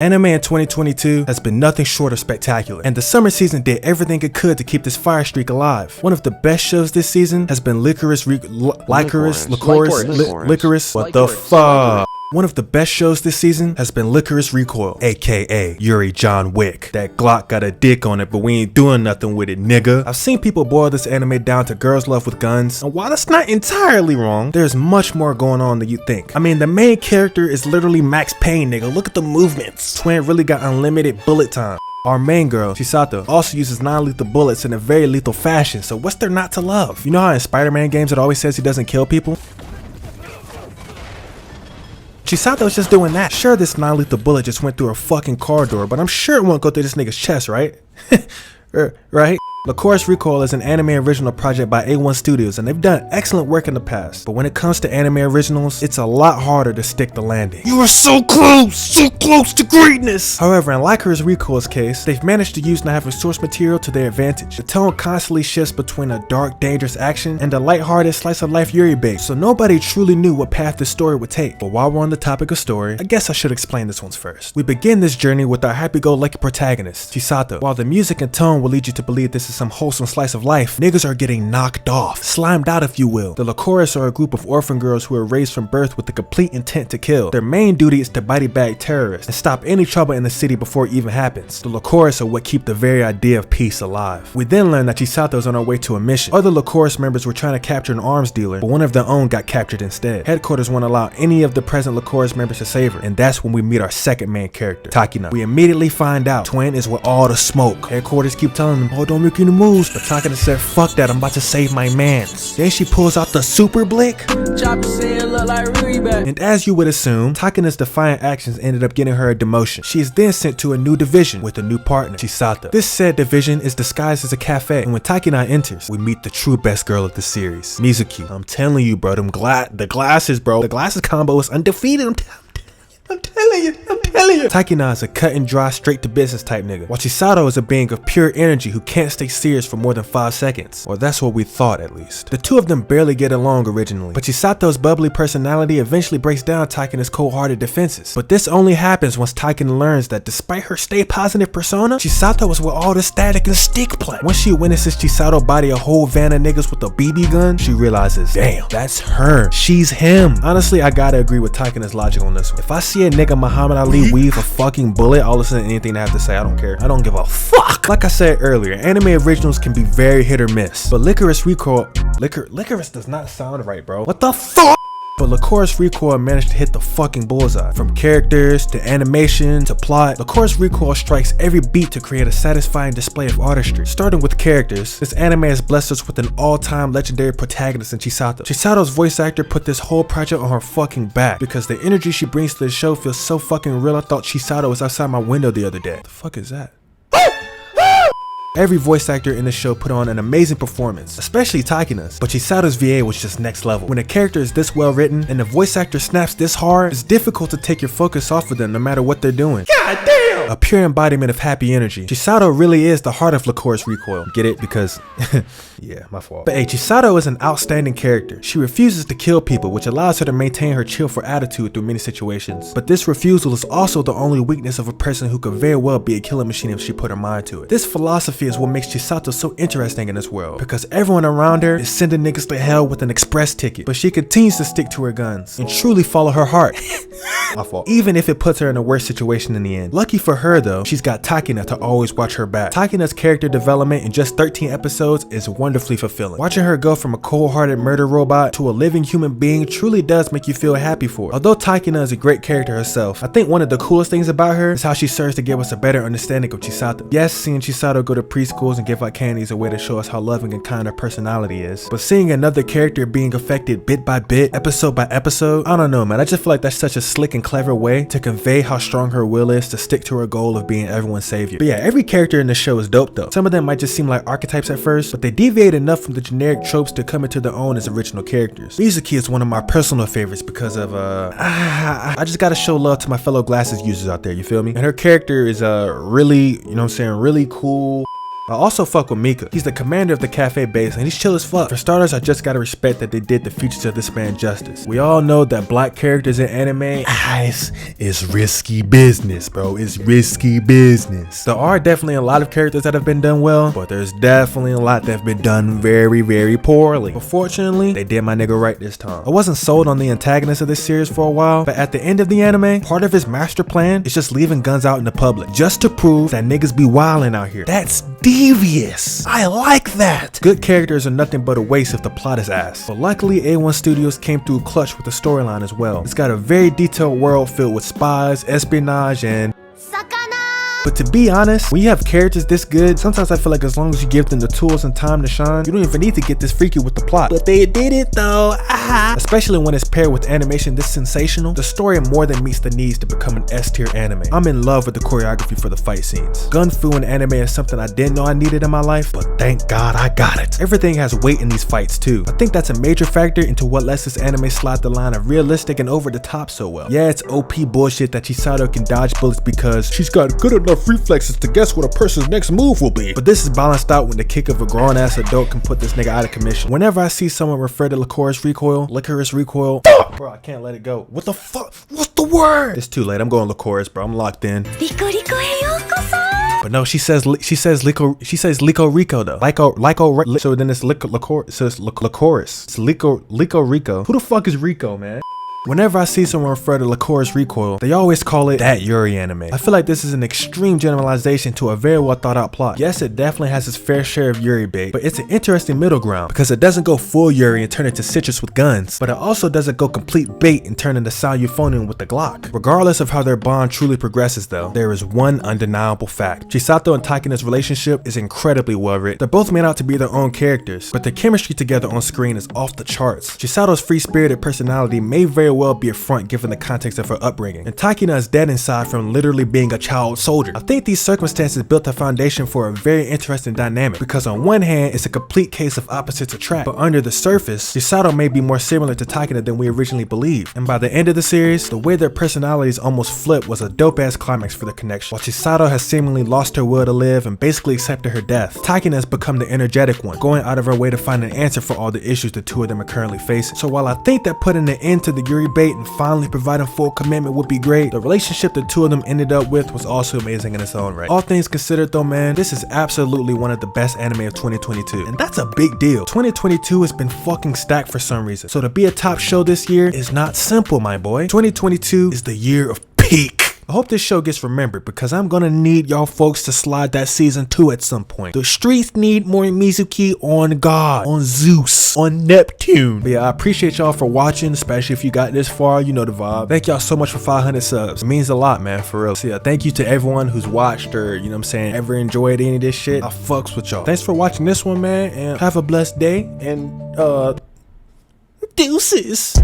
Anime in 2022 has been nothing short of spectacular, and the summer season did everything it could to keep this fire streak alive. One of the best shows this season has been Lycoris. What the fuck? One of the best shows this season has been Lycoris Recoil, aka YURI John Wick. That Glock got a dick on it, but we ain't doing nothing with it, nigga. I've seen people boil this anime down to girls love with guns, and while that's not entirely wrong, there's much more going on than you think. I mean, the main character is literally Max Payne, nigga. Look at the movements. Twin really got unlimited bullet time. Our main girl, Chisato, also uses non-lethal bullets in a very lethal fashion, so what's there not to love? You know how in Spider-Man games it always says he doesn't kill people? Chisato's just doing that. Sure, this non-lethal bullet just went through a fucking car door, but I'm sure it won't go through this nigga's chest, right? Right? Lycoris Recoil is an anime original project by A1 Studios, and they've done excellent work in the past. But when it comes to anime originals, it's a lot harder to stick the landing. You are so close to greatness! However, in Lycoris Recoil's case, they've managed to use not having source material to their advantage. The tone constantly shifts between a dark, dangerous action and a lighthearted slice-of-life Yuri bait, so nobody truly knew what path this story would take. But while we're on the topic of story, I guess I should explain this one's first. We begin this journey with our happy-go-lucky protagonist, Chisato. While the music and tone will lead you to believe this is some wholesome slice of life, niggas are getting knocked off, slimed out if you will. The Lycoris are a group of orphan girls who are raised from birth with the complete intent to kill. Their main duty is to body bag terrorists and stop any trouble in the city before it even happens. The Lycoris are what keep the very idea of peace alive. We then learn that Chisato is on her way to a mission. Other Lycoris members were trying to capture an arms dealer, but one of their own got captured instead. Headquarters won't allow any of the present Lycoris members to save her, and that's when we meet our second main character, Takina. We immediately find out Twin is with all the smoke. Headquarters keep telling them, oh, don't make any moves, but Takina said, fuck that, I'm about to save my mans. Then she pulls out the super blick, and as you would assume, Takina's defiant actions ended up getting her a demotion. She is then sent to a new division with a new partner, Chisato. This said division is disguised as a cafe, and when Takina enters, we meet the true best girl of the series, Mizuki. I'm telling you, bro, the glasses combo is undefeated. I'm telling you. Takina is a cut and dry, straight to business type nigga, while Chisato is a being of pure energy who can't stay serious for more than 5 seconds. Or that's what we thought, at least. The two of them barely get along originally, but Chisato's bubbly personality eventually breaks down Takina's cold-hearted defenses. But this only happens once Takina learns that despite her stay positive persona, Chisato is with all the static and stick play. Once she witnesses Chisato body a whole van of niggas with a BB gun, she realizes, damn, that's her. She's him. Honestly, I gotta agree with Takina's logic on this one. If I see a nigga Muhammad Ali weave a fucking bullet, I'll listen to anything I have to say. I don't care. I don't give a fuck. Like I said earlier, anime originals can be very hit or miss, but Lycoris Recoil, Lycoris does not sound right, bro. What the fuck? But Lycoris Recoil managed to hit the fucking bullseye. From characters, to animation, to plot, Lycoris Recoil strikes every beat to create a satisfying display of artistry. Starting with characters, this anime has blessed us with an all-time legendary protagonist in Chisato. Chisato's voice actor put this whole project on her fucking back, because the energy she brings to the show feels so fucking real. I thought Chisato was outside my window the other day. What the fuck is that? Every voice actor in the show put on an amazing performance, especially Takina's, but Chisato's VA was just next level. When a character is this well written and the voice actor snaps this hard, it's difficult to take your focus off of them no matter what they're doing. God damn! A pure embodiment of happy energy. Chisato really is the heart of Lycoris Recoil. Get it? Because, yeah, my fault. But hey, Chisato is an outstanding character. She refuses to kill people, which allows her to maintain her cheerful attitude through many situations. But this refusal is also the only weakness of a person who could very well be a killing machine if she put her mind to it. This philosophy is what makes Chisato so interesting in this world, because everyone around her is sending niggas to hell with an express ticket, but she continues to stick to her guns and truly follow her heart. My fault. Even if it puts her in a worse situation in the end. Lucky for her though, she's got Takina to always watch her back. Takina's character development in just 13 episodes is wonderfully fulfilling. Watching her go from a cold-hearted murder robot to a living human being truly does make you feel happy for her. Although Takina is a great character herself, I think one of the coolest things about her is how she serves to give us a better understanding of Chisato. Yes, seeing Chisato go to preschool and give out candy is a way to show us how loving and kind her personality is, but seeing another character being affected bit by bit, episode by episode, I don't know, man. I just feel like that's such a slick and clever way to convey how strong her will is to stick to her goal of being everyone's savior. But yeah, every character in the show is dope though. Some of them might just seem like archetypes at first, but they deviate enough from the generic tropes to come into their own as original characters. Mizuki is one of my personal favorites because of I just gotta show love to my fellow glasses users out there, you feel me? And her character is really, you know what I'm saying, really cool. I also fuck with Mika. He's the commander of the cafe base and he's chill as fuck. For starters, I just gotta respect that they did the features of this man justice. We all know that black characters in anime is risky business, bro. It's risky business. There are definitely a lot of characters that have been done well, but there's definitely a lot that have been done very, very poorly. But fortunately, they did my nigga right this time. I wasn't sold on the antagonist of this series for a while, but at the end of the anime, part of his master plan is just leaving guns out in the public, just to prove that niggas be wildin' out here. That's devious. I like that. Good characters are nothing but a waste if the plot is ass. But luckily, A1 Studios came through clutch with the storyline as well. It's got a very detailed world filled with spies, espionage, and but to be honest, when you have characters this good, sometimes I feel like as long as you give them the tools and time to shine, you don't even need to get this freaky with the plot. But they did it though, especially when it's paired with animation this sensational. The story more than meets the needs to become an S-tier anime. I'm in love with the choreography for the fight scenes. Gun fu in anime is something I didn't know I needed in my life, but thank God I got it. Everything has weight in these fights too. I think that's a major factor into what lets this anime slide the line of realistic and over the top so well. Yeah, it's OP bullshit that Chisato can dodge bullets because she's got good enough reflexes to guess what a person's next move will be. But this is balanced out when the kick of a grown ass adult can put this nigga out of commission. Whenever I see someone refer to Lycoris Recoil, bro, I can't let it go. What the fuck? What's the word? It's too late. I'm going Lycoris, bro. I'm locked in. But no, she says Lyco Rico though. So then it's Lycoris. So it's Lycoris. It's Lyco Rico. Who the fuck is Rico, man? Whenever I see someone refer to Lycoris Recoil, they always call it that Yuri anime. I feel like this is an extreme generalization to a very well thought out plot. Yes, it definitely has its fair share of Yuri bait, but it's an interesting middle ground because it doesn't go full Yuri and turn into citrus with guns, but it also doesn't go complete bait and turn into Sal Euphonium with the Glock. Regardless of how their bond truly progresses though, there is one undeniable fact. Chisato and Takina's relationship is incredibly well written. They're both made out to be their own characters, but their chemistry together on screen is off the charts. Chisato's free-spirited personality may very well be a front given the context of her upbringing, and Takina is dead inside from literally being a child soldier. I think these circumstances built a foundation for a very interesting dynamic because on one hand it's a complete case of opposites attract, but under the surface Chisato may be more similar to Takina than we originally believed, and by the end of the series the way their personalities almost flipped was a dope ass climax for the connection. While Chisato has seemingly lost her will to live and basically accepted her death, Takina has become the energetic one, going out of her way to find an answer for all the issues the two of them are currently facing. So while I think that putting an end to the Yuri bait and finally providing full commitment would be great, the relationship the two of them ended up with was also amazing in its own right. All things considered though, man, this is absolutely one of the best anime of 2022, and that's a big deal. 2022 has been fucking stacked for some reason, so to be a top show this year is not simple, my boy. 2022 is the year of peak. I hope this show gets remembered because I'm gonna need y'all folks to slide that season 2 at some point. The streets need more Mizuki on God, on Zeus, on Neptune. But yeah, I appreciate y'all for watching, especially if you got this far, you know the vibe. Thank y'all so much for 500 subs. It means a lot, man, for real. So yeah, thank you to everyone who's watched or, you know what I'm saying, ever enjoyed any of this shit. I fucks with y'all. Thanks for watching this one, man, and have a blessed day, and deuces.